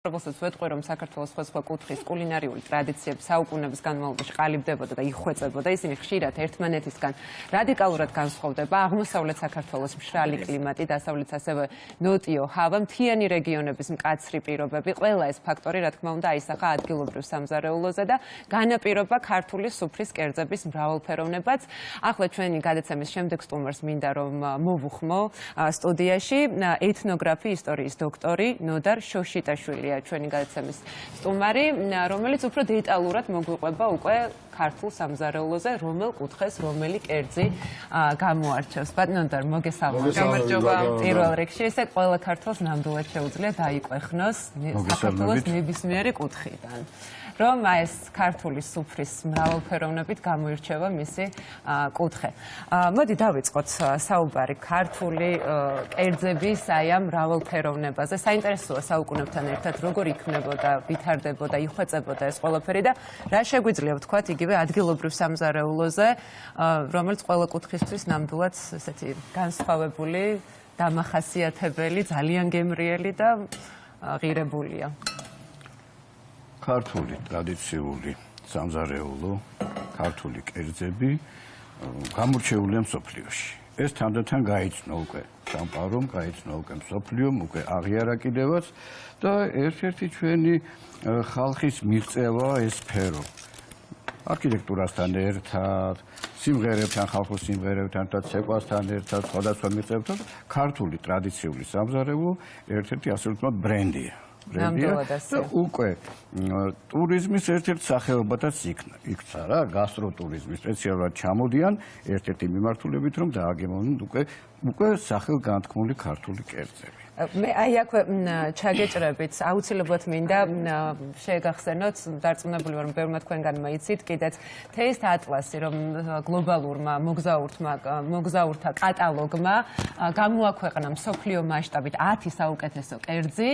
Რომელსაც ვეტყვი, რომ საქართველოს სხვა კუთხის კულინარიული ტრადიციები საუკუნეების განმავლობაში ყალიბდებოდა და იხვეწებოდა, ისინი ხშირად ერთმანეთისგან რადიკალურად განსხვავდება. აღმოსავლეთ საქართველოს მშრალი კლიმატი, დასავლეთ ასევე ნოტიო ჰავა, მთიანი რეგიონების მკაცრი პირობები, ყველა ეს ფაქტორი, რა თქმა უნდა, აისახა ადგილობრივ სამზარეულოზე და განაპირობა ქართული სუფრის კერძების მრავალფეროვნებაც. ახლა ჩვენი გადაცემის შემდეგ სტუმარს მინდა რომ მოვუხმო სტუდიაში ეთნოგრაფი, ისტორიის დოქტორი ნოდარ შოშიტაშვილი. ჩვენი გადაცემის სტუმარი, რომელიც უფრო დეტალურად მოგვიყვება უკვე ქართულ სამზარეულოზე, რომელ კუთხეს, რომელი კერძი გამოარჩევს. ბატონო, მოგესალმებით. პირველ რიგში, ესე ყველა ქართველს ნამდვილად შეუძლია დაიკვეხნოს საქართველოს ნებისმიერი კუთხიდან. რომ ეს ქართული სუფრის მრავალფეროვნებით გამოირჩევა მისი კუთხე. მოდი დავიწყოთ საუბარი ქართული კერძების აი ამ მრავალფეროვნებაზე. საინტერესოა საუკუნეებთან ერთად როგორ იქმნებოდა, ვითარდებოდა, იხვეწებოდა ეს ყველაფერი და რა შეგვიძლია ვთქვათ იგივე ადგილობრივ სამზარეულოზე, რომელიც ყველა კუთხისთვის ნამდვილად ესეთი განსხვავებული, დამახასიათებელი, ძალიან გემრიელი და ღირებულია. ქართული ტრადიციული სამზარეულო, ქართული კერძები გამორჩეულია მსოფლიოში. ეს თანდათან გაიცნო უკვე სამყარომ, გაიცნო უკვე მსოფლიომ, უკვე აღიარა კიდევაც და ერთ-ერთი ჩვენი ხალხის მიღწევა ეს სფერო. არქიტექტურასთან ერთად, სიმღერებთან, ხალხურ სიმღერებთან და ცეკვასთან ერთად, სხვადასხვა მიღწევებთან, ქართული ტრადიციული სამზარეულო ერთ-ერთი ასე ვთქვათ ბრენდია. უკვე ტურიზმის ერთ-ერთ სახეობათაც იქცა რა, გასტროტურიზმი სპეციალურად ჩამოდიან ერთ-ერთი მიმართულებით რომ დააგემოვნონ უკვე სახელგანთქმული ქართული კერძები. მე აი აქვე ჩაგეჭრებით, აუცილებლად მინდა შეგახსენოთ, დარწმუნებული ვარ, რომ ბევრმა თქვენგანმა იცით, კიდეც Taste Atlas-ი, რომ გლობალურმა მოგზაურთა კატალოგმა გამოაქვეყნა მსოფლიო მასშტაბით 10 საუკეთესო კერძი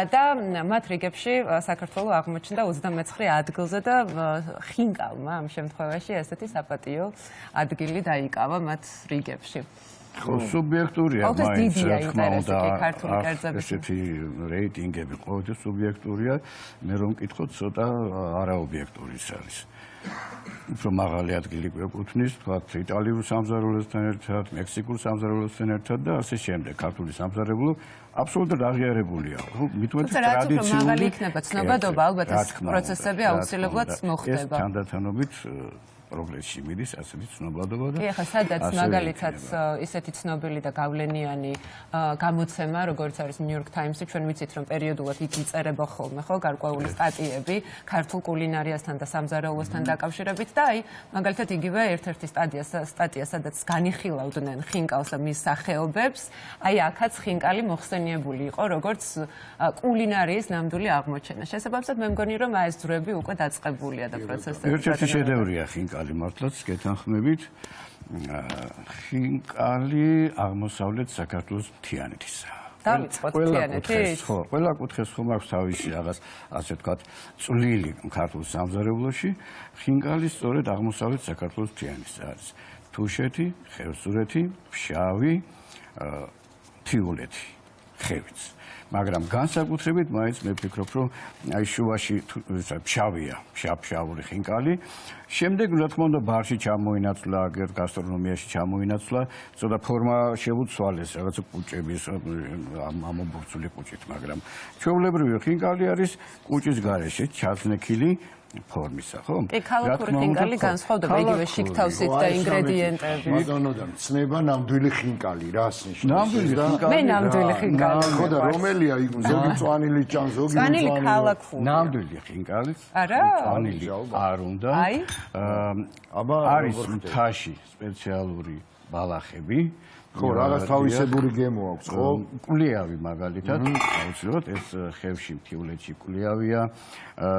და მათ რიგებში საქართველო აღმოჩნდა 29 ადგილზე და ხინკალმა ამ შემთხვევაში ესეთი საპატიო ადგილი დაიკავა მათ რიგებში. ხო, სუბიექტურია მაინც რა თქმა უნდა, ესეთი რეიტინგები ყოველთვის სუბიექტურია, მე რომ მკითხოთ, ცოტა არაობიექტური არის. უფრო მაღალი ადგილი გვეკუთვნის, თქვათ, იტალიურ სამზარეულოსთან ერთად, მექსიკურ სამზარეულოსთან ერთად და ასე შემდეგ. ქართული სამზარეულო აბსოლუტურად აღიარებულია. მით უმეტეს ტრადიციული მაღალი იქნება ცნობადობა, ალბათ ეს პროცესები აუცილებლად მოხდება. ეს თანდათანობით პროგრესში მიდის ასეთი ცნობადობა და ახლა სადაც მაგალითად ისეთი ცნობილი და გავლენიანი გამოცემა, როგორც არის New York Times-ი, ჩვენ ვიცით რომ პერიოდულად იქ იწერება ხოლმე, ხო, გარკვეული სტატიები ქართულ კულინარიასთან და სამზარეულოსთან დაკავშირებით და აი, მაგალითად იგივე ერთ-ერთი სტატია, სადაც განიხილავდნენ ხინკალს და მის სახეობებს, აი აქაც ხინკალი მოხსენიებული იყო, როგორც კულინარიის ნამდვილი აღმოჩენა. შესაბამისად, მე მგონი რომ აი ეს ძვრები უკვე დაწყებულია და პროცესები. ერთ-ერთი შედევრია ხინკალი. მართლაც გეთანხმებით, ხინკალი აღმოსავლეთ საქართველოს მთიანეთისა. დავიწყოთ მთიანეთის. ხო, ყველა კუთხეს ხომ აქვს თავისი რაღაც, ასე ვთქვათ, წვლილი ქართულ სამზარეულოში. ხინკალი სწორედ აღმოსავლეთ საქართველოს მთიანეთის არის. თუშეთი, ხევსურეთი, ფშავი, მთიულეთი, ხევიც. მაგრამ განსაკუთრებით მაინც მე ვფიქრობ, რომ აი შუაში ფშავია, ფშავური ხინკალი. შემდეგ, რა თქმა უნდა, ბარში ჩამოინაცვლა, აგერ გასტრონომიაში ჩამოინაცვლა, ცოტა ფორმა შეუცვალეს, რაღაცა კუჭების, ამობურცული კუჭით, მაგრამ ჩვეულებრივი ხინკალი არის კუჭის გარეშე ჩაზნექილი ფორმისა, ხო? ქალაქური ხინკალი განსხვავდება იგივე შიგთავსით და ინგრედიენტებით. ბატონო და ცნება ნამდვილი ხინკალი, რას ნიშნავს? ნამდვილი ხინკალი. მე ნამდვილი ხინკალი. ხო და რომელია იქ ზოგი წვანილი ჭამ, ზოგი წვანილი ქალაქური. ნამდვილი ხინკალი. არა? წვანილი არ უნდა. აი. არის მთაში სპეციალური ბალახები. ხო, რაღაც თავისებური გემო აქვს, ხო? კულიავი მაგალითად, აუცილებლად ეს ხევში, მთიულეთში კულიავია,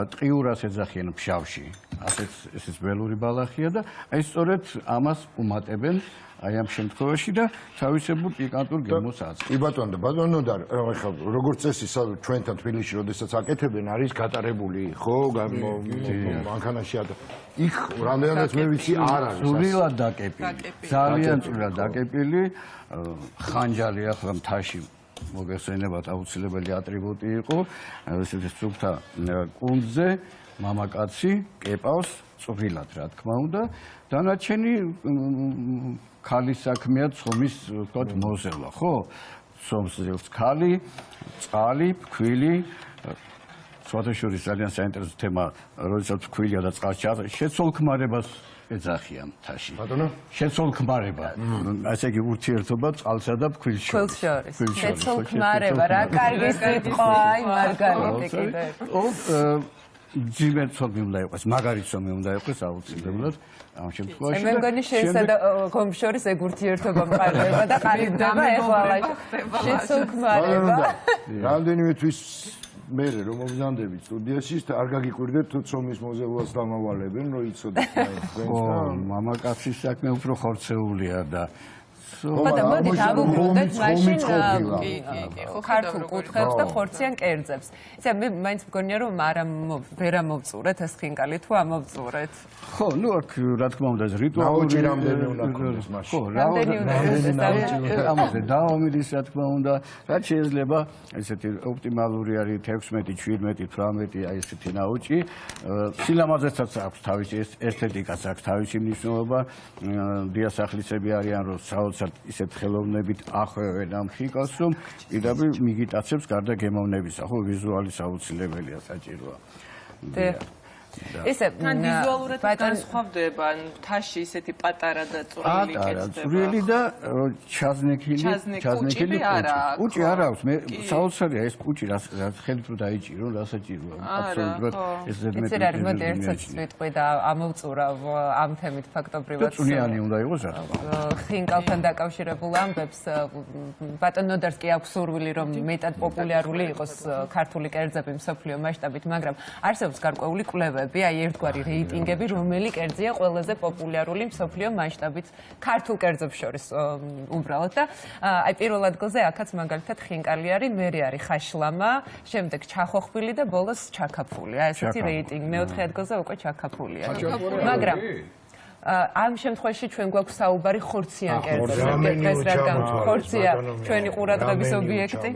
ტყიურას ეძახიან ფშავში. ასეც ესეც ველური ბალახია და აი სწორედ ამას უმატებენ აი ამ შემთხვევაში და თავისებურ პიკანტურ გემოს აწყობს. კი ბატონო, ბატონო და ეხლა როგორც წესი ჩვენთან თბილისში როდესაც აკეთებენ არის გატარებული, ხო? მანქანაში იქ რამდენადაც მე ვიცი არ არის. სულელად დაკეპილი. ძალიან სულელად დაკეპილი. ხანჯალი ახლა მთაში მოგეხსენებათ აუცილებელი ატრიბუტი იყო ესეთი სუფთა კუნძზე მამაკაცი კეპავს წვრილად რა თქმა უნდა დანარჩენი ქალის საქმეა ცხომის ვთქვათ მოზელა ხო ცხომს ზევს ქალი წყალი ფქვილი სხვადასხვა ძალიან საინტერესო თემა როდესაც ფქვილია და წყალს შეცოლქმარებას ეძახიან თაში. ბატონო? შეცოლქმარება. ასე იგი ურთიერთობა წყალსა და ფქვილს შორის. შეცოლქმარება რა კარგი სიტყვა, აი მარგალიტი კიდე. ძიმერ ცოლი უნდა იყოს, მაგარი ცოლი უნდა იყოს აუცილებლად ამ შემთხვევაში. მე მგონი შენსა და გომის შორის ეგ ურთიერთობა მყარდება და ყალიბდება ეხლა შეცოლქმარება. რამდენიმე თვის მერე რომ მოგზანდებით სტუდიაში არ გაგიკვირდეთ თუ ცომის მოზევლას დამავალებენ რომ იცოდეთ ხო მამაკაცის საქმე უფრო ხორცეულია და ხოდა მოდით ავუბრუნდეთ მაშინ ქართულ კუთხეებს და ხორციან კერძებს. იცი მე მაინც მგონია რომ ვერ ამოვწურეთ ეს ხინკალი თუ ამოვწურეთ. ხო, ნუ აქ რა თქმა უნდა ეს რიტუალური ნაოჭი რამდენი უნდა ქონდეს მაშინ. ხო, რამდენი ამაზე დაომიდის რა თქმა უნდა, რაც შეიძლება ესეთი ოპტიმალური არის 16, 17, 18 აი ესეთი ნაოჭი. სილამაზესაც აქვს თავისი ესთეტიკას აქვს თავისი მნიშვნელობა. დიასახლისები არიან რომ საოცარ ისეთ ხელოვნებით ახვევენ ამ ხიკას რომ პირდაპირ მიგიტაცებს გარდა გემოვნებისა, ხო, ვიზუალის აუცილებელია საჭიროა. ისე ვიზუალურად განსხვავდება თაში ისეთი პატარა და წვრილი კეცდება. წვრილი და ჩაზნექილი კუჭი არა აქვს. მე საოცარია ეს კუჭი რაც ხელით რო დაიჭირო, რასაჭიროა. აბსოლუტურად ეს ზედმეტი. ეს არის მოდი ერთად ვიტყვი და ამოვწურავ ამ თემით ფაქტობრივად. წვნიანი უნდა იყოს რა თქმა. ხინკალთან დაკავშირებულ ამბებს ბატონ ნოდარს კი აქვს სურვილი რომ მეტად პოპულარული იყოს ქართული კერძები მსოფლიო მასშტაბით, მაგრამ არსებობს გარკვეული კვლევები აი ერთგვარი რეიტინგები რომელი კერძია ყველაზე პოპულარული მსოფლიო მასშტაბით ქართულ კერძებს შორის უბრალოდ და აი პირველ ადგილზე აქაც მაგალითად ხინკალი არის, მერე არის ხაშლამა, შემდეგ ჩახოხბილი და ბოლოს ჩაქაფული. აი ესეთი რეიტინგი მეოთხე ადგილზე უკვე ჩაქაფულია. მაგრამ ამ შემთხვევაში ჩვენ გვაქვს საუბარი ხორციან კერძებზე. ხორცია ჩვენი ყურადღების ობიექტი.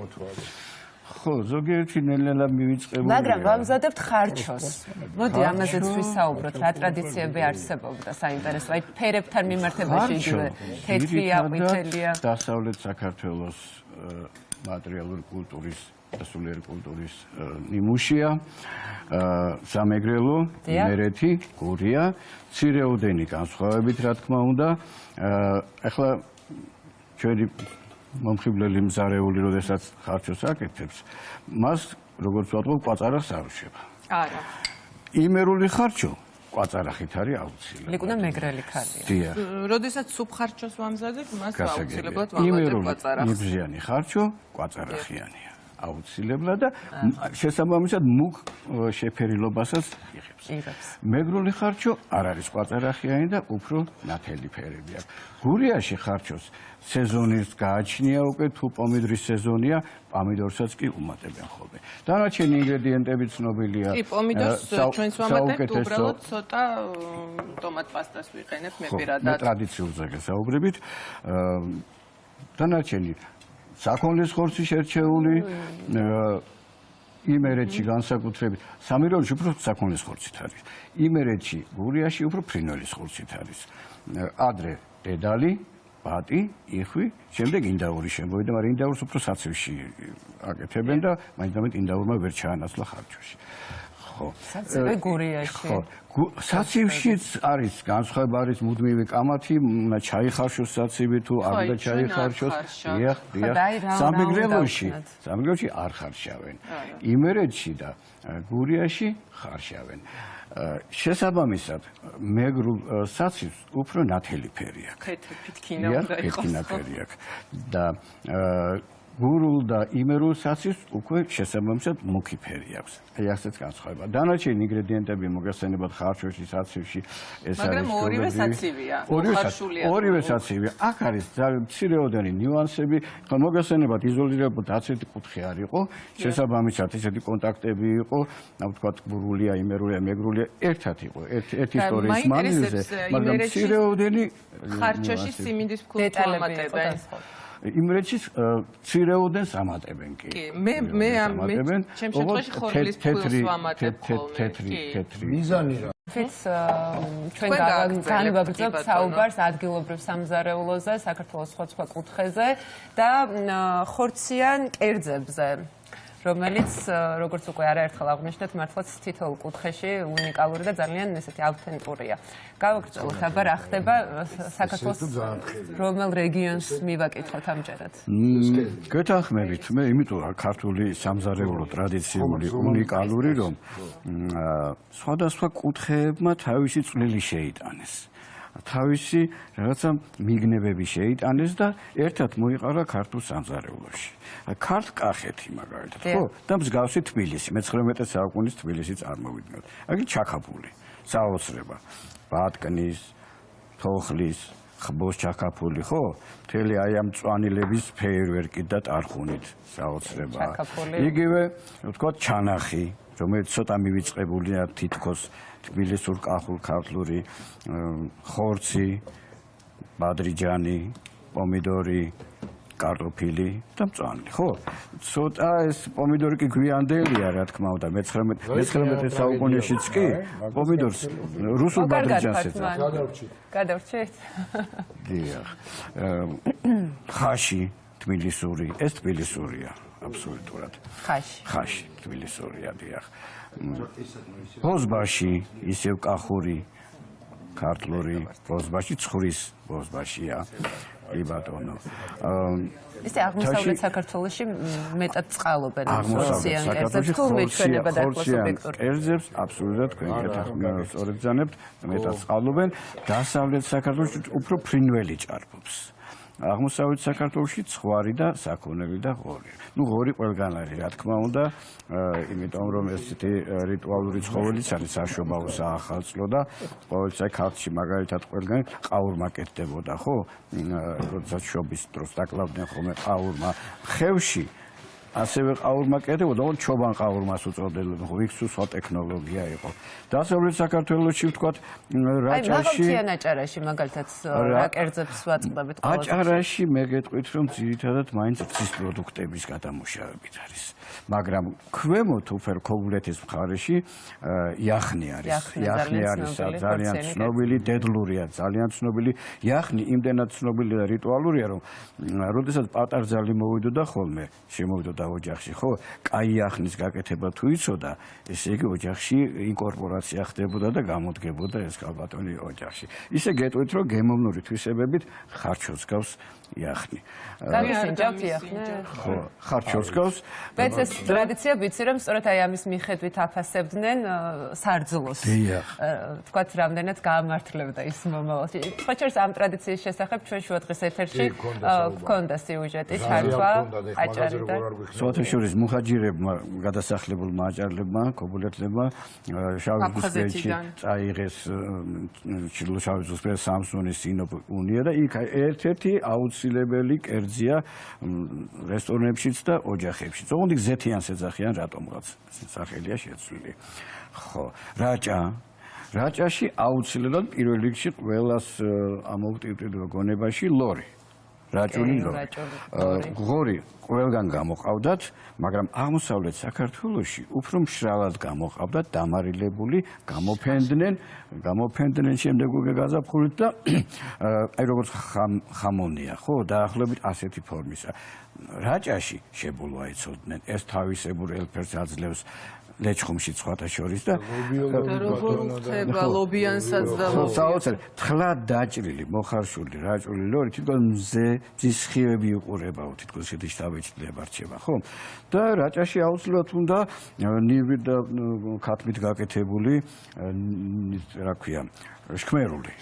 ხო, ზოგიერთი ნელ-ნელა მივიწყებული. მაგრამ ვამზადებთ ხარჩოს. მოდი ამაზეც ვისაუბროთ, რა ტრადიციები არსებობდა საინტერესო. აი ფერებთან მიმართებაში იგივე თეთრია, ყვითელია. დასავლეთ საქართველოს მატერიალური კულტურის, დასავლური კულტურის ნიმუშია. სამეგრელო, იმერეთი, გურია, მცირეოდენი განსხვავებით რა თქმა უნდა. ახლა ჩვენი მომხიბლელი მზარეული, როდესაც ხარჩოს აკეთებს, მას როგორც ვთქვათ, კვაწარახს არ უშვება. არა. იმერული ხარჩო კვაწარახით არის აუცილებელი. ლიკუნა მეგრელი ხარია. დიახ. როდესაც სუფ ხარჩოს ვამზადებ, მას აუცილებლად ვამზადებ იმერული კვაწარახს. ნიბზიანი ხარჩო კვაწარახიანია. აუცილებლად და შესაბამისად მუქ შეფერილობასაც იღებს. მეგრული ხარჩო არ არის კვაწარახიანი და უფრო ნათელი ფერები აქვს. გურიაში ხარჩოს სეზონის გააჩნია უკვე თუ პომიდრის სეზონია, პომიდორსაც კი უმატებენ ხოლმე. დანარჩენი ინგრედიენტები ცნობილია. კი, პომიდორს ჩვენც ვამატებთ, უბრალოდ ცოტა ტომატ პასტას ვიყენებთ მე პირადად. მე ტრადიციულზე გესაუბრებით. დანარჩენი საქონლის ხორცი შერჩეული იმერეთში განსაკუთრებით სამირეულში უფრო საქონლის ხორცით არის. იმერეთში, გურიაში უფრო ფრინველის ხორცით არის. ადრე დედალი, ბატი, იხვი, შემდეგ ინდაური შემოვიდა, მაგრამ ინდაურს უფრო საცივში აკეთებენ და მაინც ინდაურმა ვერ ჩაანაცვლა ხარჩოში. ხო. საცივი გურიაში. ხო. საცივშიც არის განსხვავება არის მუდმივი კამათი, ჩაიხარშოს საცივი თუ არ უნდა ჩაიხარშოს. დიახ. სამეგრელოში არ ხარშავენ. იმერეთში და გურიაში ხარშავენ. შესაბამისად, მეგრულ საცივს უფრო ნათელი ფერი აქვს. ფეთქინა უნდა იყოს. ფერი აქვს და გურულ და იმერულ საცივს უკვე შესაბამისად მუქი ფერი აქვს. აი ასეც განსხვავება. დანარჩენი ინგრედიენტები მოგესწენებათ ხარჩოში, საცივში, ეს არის. მაგრამ ორივე საცივია. ორივე საცივია. აქ არის მცირეოდენი ნიუანსები. ხო, მოგესწენებათ იზოლირებული დაცვითი კუთხე არ იყო, შესაბამისად ისეთი კონტაქტები იყო, ვთქვათ, გურულია, იმერულია, მეგრულია, ერთად იყო. ერთი ისტორიის მანძილზე, მაგრამ მცირეოდენი ხარჩოში სიმინდის ფქვილს ამატებენ. იმრეთშიც ცირეოდენს ამატებენ კი. მე ამ ჩემ შემთხვევაში ხორბლის ფულს ვამატებ ხოლმე. თეთრი მიზანი რა თვით ჩვენ განვაგრძობთ საუბარს ადგილობრივ სამზარეულოზე, საქართველოს სხვა კუთხეზე და ხორციან კერძებზე, რომელიც როგორც უკვე არაერთხელ აღვნიშნეთ, მართლაც თითოეულ კუთხეში უნიკალური და ძალიან ესეთი ავთენტურია. გავაგრძელოთ, აბა რა ხდება საქართველოს რომელ რეგიონს მივაკითხოთ ამჯერად? გეთანხმებით, მე იმიტომ რა ქართული სამზარეულო ტრადიციული უნიკალური რომ სხვადასხვა კუთხეებმა თავისი წვლილი შეიტანეს. თავისი რაღაცა მიგნებები შეიტანეს და ერთად მოიყარა ქართულ სამზარეულოში. ქართკახეთი მაგალითად, ხო? და მსგავსი თბილისი, მე-19 საუკუნის თბილისი წარმოვიდგინოთ. აგერ ჩაქაფული, საოცრება, ბატკნის, თოხლის, ხბოს ჩაქაფული, ხო? მთელი აი ამ მწვანილების ფეიერვერკით და ტარხუნით, საოცრება. იგივე, ვთქვათ, ჩანახი, რომელიც ცოტა მივიწყებულია თითქოს თბილისურ კახულ ქართლური ხორცი, ბადრიჯანი, პომიდორი, კარტოფილი და მწვანე, ხო? ცოტა ეს პომიდორი კი გვიანდელია, რა თქმა უნდა, მე-19 საუკუნეშიც კი პომიდორს რუსულ ბადრიჯანს ეწოდა. გადავრჩით? დიახ. ხაში თბილისური, ეს თბილისურია, აბსოლუტურად. ხაში თბილისურია, დიახ. ბოზბაში ისევ კახური, ქართლური, ბოზბაში ცხრის ბოზბაშია. კი ბატონო. ისე აღმოსავლეთ საქართველოში მეტად წყალობენ ხორციან კერძებს, თუ მიჩვენება და ახლოს ობიექტური. კერძებს აბსოლუტურად თქვენ გეთანხმებით, სწორედ ძანებთ, მეტად წყალობენ. დასავლეთ საქართველოში უფრო ფრინველი ჭარბობს. აღმოსავლეთ საქართველოში ცხვარი და საქონელი და ღორი. ნუ ღორი ყველგან არის, რა თქმა უნდა, იმიტომ რომ ესეთი რიტუალური ცხოველიც არის საშობაო საახალწლო და ყოველთვის ქართლში მაგალითად ყველგან ყაურმა კეთდებოდა, ხო? როდესაც შობის დროს დაკლავდნენ ხოლმე ყაურმა. ხევში ასევე ყაურმა კეთდებოდა, ოღონდ ჩობან ყაურმას უწოდებდნენ, ხო, იქ სხვა ტექნოლოგია იყო. დასავლეთ საქართველოში ვთქვათ, რაჭაში. აი, მაგალითად აჭარაში მაგალითად რა კერძებს ვაწყდებით ყოველთვის? აჭარაში მე გეტყვით, რომ ძირითადად მაინც რძის პროდუქტების გადამუშავებით არის. მაგრამ ქვემოთ უფერ ქობულეთის მხარეში იახნი არის. იახნი არის ძალიან ცნობილი, დედლურია, ძალიან ცნობილი. იახნი იმდენად ცნობილი და რიტუალურია, რომ როდესაც პატარძალი მოვიდოდა ხოლმე, შემოვიდოდა ოჯახში, ხო? კაი იახნის გაკეთება თუ იცოდა, ესე იგი ოჯახში ინკორპორაცია ხდებოდა და გამოდგებოდა ეს ქალბატონი ოჯახში. ისე გეტყვით, რომ გემოვნური თვისებებით ხარჩოს გავს იახნი. გამისინჯავთ იახნი? ხო, ხარჩოს გავს. მეც ეს ტრადიცია ვიცი, რომ სწორედ აი ამის მიხედვით აფასებდნენ სარძლოს. დიახ. თქვათ, რამდენად გაამართლებდა ის მომავალში. თქვათ, ამ ტრადიციის შესახებ ჩვენ შუადღეს ეთერში გქონდა სიუჟეტი ჩართვა აჭარიდან. სოთეშურის მუხაჯირებმა, გადასახლებულმა აჭარლებმა, ქობულეთლებმა შავი ზღვისპირეთში წაიღეს შავი ზღვისპირეთის სამსუნის სინოპუნია და იქ ერთ-ერთი აუცილებელი კერძია რესტორნებშიც და ოჯახებშიც. ოღონდ ზეთიანს ეძახიან რატომღაც სახელია შეცვლილი. ხო, რაჭაში აუცილებლად პირველ რიგში ყველას ამოვტირტირდება გონებაში ლორი. რაჭული ლორი. ღორი ყველგან გამოყავდათ, მაგრამ აღმოსავლეთ საქართველოში უფრო მშრალად გამოყავდათ, დამარილებული, გამოფენდნენ შემდეგ უკვე გაზაფხულით და აი როგორც ხამონია, ხო, დაახლოებით ასეთი ფორმისა. რაჭაში შებულვა იცოდნენ, ეს თავისებურ ელფერს აძლევს ლეჩხუმში სხვათა შორის და როგორ ხდება ლობიანსაც და საოცარი თხლად დაჭრილი მოხარშული რაჭული ლორი თითქოს მზის სხივები უყურებაო თითქოს შედიშტაბეჭდება რჩება ხო და რაჭაში აუცილებლად უნდა ნივით და ქათმით გაკეთებული რა ქვია შქმერული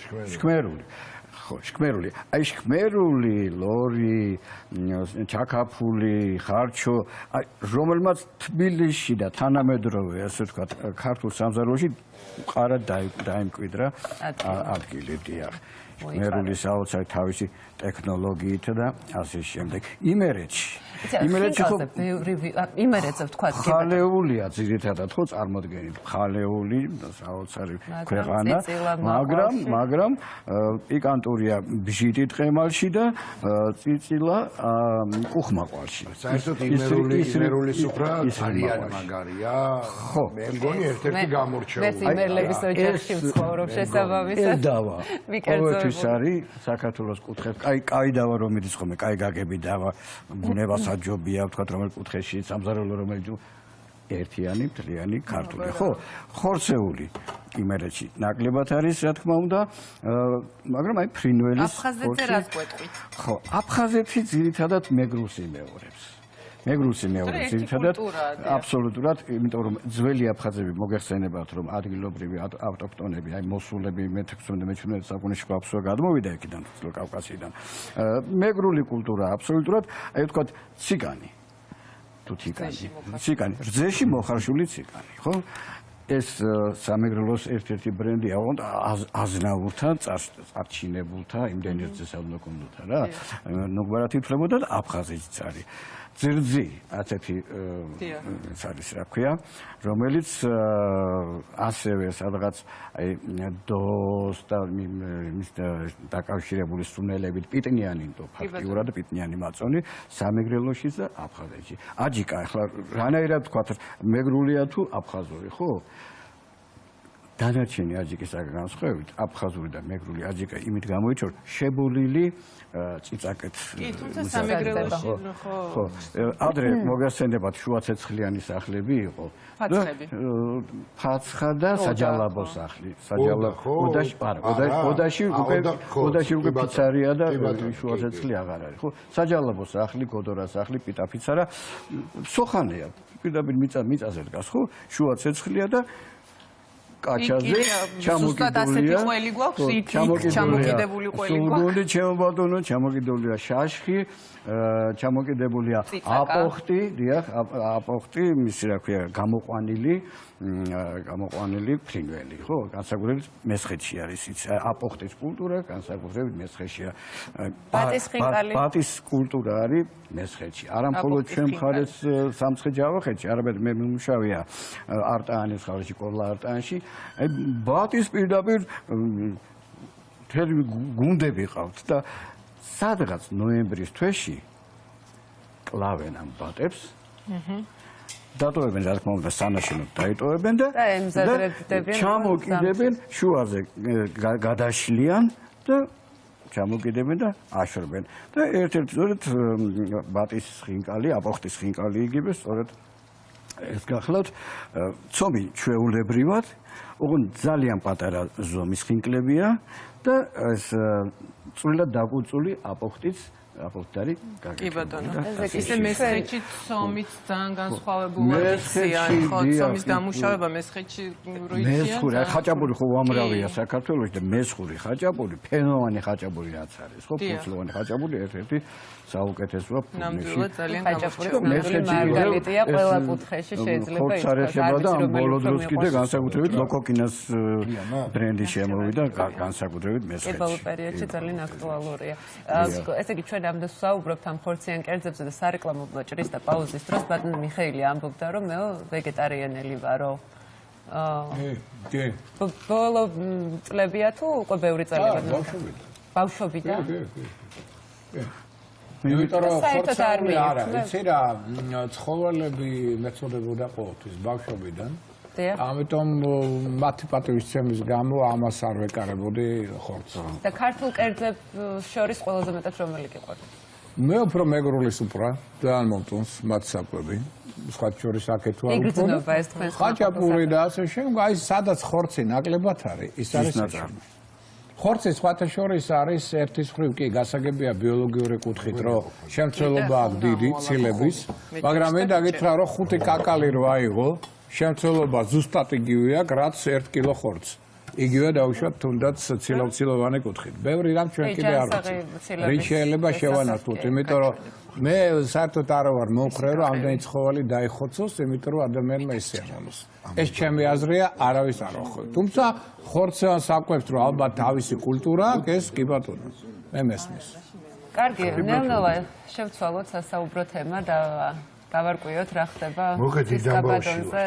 ხო, შქმერული. აი შქმერული, ლორი, ჩაქაფული, ხარჩო, აი რომელმაც თბილისში და თანამედროვე, ასე ვთქვათ, ქართულ სამზარეულოში მყარად დაიმკვიდრა ადგილი, დიახ. მერული საოცარი თავისი ტექნოლოგიით და ასე შემდეგ. იმერეთში ხო იმერეთზე ვთქვა ხალეულია ძირითადად ხო წარმოდგენილი ხალეული საოცარი ქვეყანა, მაგრამ პიკანტურია ბჟიტი ტყემალში და წიწილა უხმაყვალში. საერთოდ იმერული სუფრა ძალიან მაგარია. ხო, მე მგონი ერთ-ერთი გამორჩეული. მეც იმერლების ოჯახში ვცხოვრობ შესაბამისად. დავა. ყოველთვის არის საქართველოს კუთხე. კაი დავა რომ მიდის ხოლმე, კაი გაგები დავა, ბუნებასაჯობია, ვთქვათ, რომელ კუთხეში სამზარეულო რომელიც ერთიანი, მთლიანი ქართული, ხო? ხორცეული იმერეთში ნაკლებად არის, რა თქმა უნდა, მაგრამ აი ფრინველის აფხაზეთზე რას გვეტყვით? ხო, აფხაზეთი ძირითადად მეგრულს იმეორებს. ძირითადად აბსოლუტურად, იმიტომ რომ ძველი აფხაზები მოგეხსენებათ, რომ ადგილობრივი ავტოქტონები, აი მოსულები მე-16-მე-17 საუკუნეში გვაქვს გადმოვიდა იქიდან, კავკასიიდან. მეგრული კულტურა აბსოლუტურად, აი ვთქვათ, ციგანი. თუ ციგანი, რძეში მოხარშული ციგანი, ხო? ეს სამეგრელოს ერთ-ერთი ბრენდია, აზნაურთა, წარჩინებულთა, იმდენი რძესა უნდა კონდოთა რა. ნუგვარად ითვლებოდა და აფხაზეთიც არის. ძირძი, ასეთი არის, რა ქვია, რომელიც ასევე სადღაც აი დოს და მის დაკავშირებული სუნელებით პიტნიანი და ფაქტიურად პიტნიანი მაწონი სამეგრელოშიც და აფხაზეთში. აჯიკა, ახლა რანაირად ვთქვათ, მეგრულია თუ აფხაზური, ხო? დანარჩენი აჯიკისაგან განსხვავებით, აფხაზური და მეგრული აჯიკა იმით გამოირჩევა, შებოლილი წიწაკეთ. კი, თუმცა სამეგრელოში ხო. ადრე მოგახსენებათ შუაცეცხლიანი სახლები იყო. ფაცხა და საჯალაბო სახლი. ოდაში უკვე პიცარია და შუაცეცხლი აღარ არის, ხო? საჯალაბო სახლი, გოდორა სახლი, პიტაფიცარა, სოხანია. პირდაპირ მიწაზე დგას, ხო? შუაცეცხლია და კაჩაზე ჩამოკიდებულია. ჩამოკიდებული ყველი გვაქვს. სულგუნი ჩემბატონო, ჩამოკიდებულია შაშხი, ჩამოკიდებულია აპოხტი, დიახ, აპოხტი, მისი რა ქვია, გამოყვანილი ფრინველი, ხო? განსაკუთრებით მესხეთში არის ის აპოხტის კულტურა, განსაკუთრებით მესხეთშია. ბატის კულტურა არის მესხეთში. არა მხოლოდ ჩვენ მხარეს სამცხე-ჯავახეთში, არამედ მე მიმუშავია არტაანის მხარეში, კორლა არტაანში. აი ბატის პირდაპირ მთელი გუნდები ყავთ და სადღაც ნოემბრის თვეში კლავენ ამ ბატებს. დატოვებენ, რა თქმა უნდა, სანაშენოდ დაიტოვებენ და ჩამოკიდებენ შუაზე გადაშლიან და ჩამოკიდებენ და აშრობენ. და ერთ-ერთი სწორედ ბატის ხინკალი, აპოხტის ხინკალი იგივე სწორედ ეს გახლავთ ცომი ჩვეულებრივად, ოღონდ ძალიან პატარა ზომის ხინკლებია და ეს წვრილად დაკუწული აპოხტიც აპოხტარი გაგეკეთება. კი ბატონო. ისე მესხეთში ცომით ძალიან განსხვავებულია, ხო, ცომის დამუშავება მესხეთში როიციან. მესხური, ხაჭაპური ხო უამრავია საქართველოში და მესხური ხაჭაპური, ფენოვანი ხაჭაპური რაც არის, ხო, ფუცლოვანი ხაჭაპური ერთ-ერთი საუკეთესოა ფუძნეში. ნამდვილად ძალიან ხაჭაპური მარგალიტია ყველა კუთხეში შეიძლება ითქვას. და ამ ბოლო დროს კიდე განსაკუთრებით ლოკოკინას ბრენდი შემოვიდა, განსაკუთრებით მესხეთში. ბოლო პერიოდში ძალიან აქტუალურია. ესე იგი ჩვენ ამდენ ვსაუბრობთ ამ ხორციან კერძებზე და სარეკლამო ჭრის და პაუზის დროს ბატონ მიხეილი ამბობდა, რომ მე ვეგეტარიანელი ვარო. კი. ბოლო წლებია თუ უკვე ბევრი წელი ბავშვობიდან? იმიტომ რომ ხორციანი არა, იცი რა, ცხოველები მეწოდებოდა ყოველთვის ბავშვობიდან. ამიტომ მათი პატივისცემის გამო ამას არ ვეკარებოდი ხორცს. და ქართულ კერძებს შორის ყველაზე მეტად რომელი გიყვარდა? მე უფრო მეგრულის უფრო ძალიან მომწონს მათ საკვები. სხვა შორის აქეთ ვარ უფრო. იგრძნობა ეს თქვენ. ხაჭაპური და ასე შემდეგ, აი სადაც ხორცი ნაკლებად არის, ის არის საჭმელი. ხორცი სხვათა შორის არის ერთის მხრივ კი გასაგებია ბიოლოგიური კუთხით, რომ შემცველობა აქვს დიდი ცილების, მაგრამ მე დაგითხრა რომ 5 კაკალი რო აიღო, შემცველობა ზუსტად იგივე აქვს, რაც 1 კილო ხორცი. იგივე დავუშვათ თუნდაც ცილავ-ცილოვანი კუთხით. ბევრი რამ ჩვენ კიდე არ ვიცით. რით შეიძლება შევანართოთ, იმიტომ რომ მე საერთოდ არ ვარ მომხრე, რომ ამდენი ცხოველი დაიხოცოს, იმიტომ რომ ადამიანმა ისეამონოს. ეს ჩემი აზრია, არავის არ ვახო. თუმცა ხორციან საკვებს რომ ალბათ თავისი კულტურა აქვს, ეს კი ბატონო. მე მესმის. კარგი, ნელ-ნელა შევცვალოთ სასაუბრო თემა და გავარკვიოთ რა ხდება მოგეძიდაბავშია.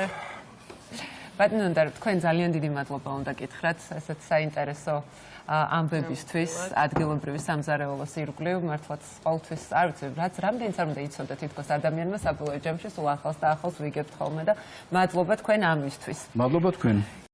ბატონო და თქვენ ძალიან დიდი მადლობა უნდა გითხრათ ესეთ საინტერესო ამბებისთვის ადგილობრივი სამზარეულოს ირგვლივ მართლაც ყოველთვის არ ვიცი რაც რამდენიც არ უნდა იცოდეთ თითქოს ადამიანმა საბოლოო ჯამში სულ ახალს და ახალს ვიგებთ ხოლმე და მადლობა თქვენ ამისთვის. მადლობა თქვენ.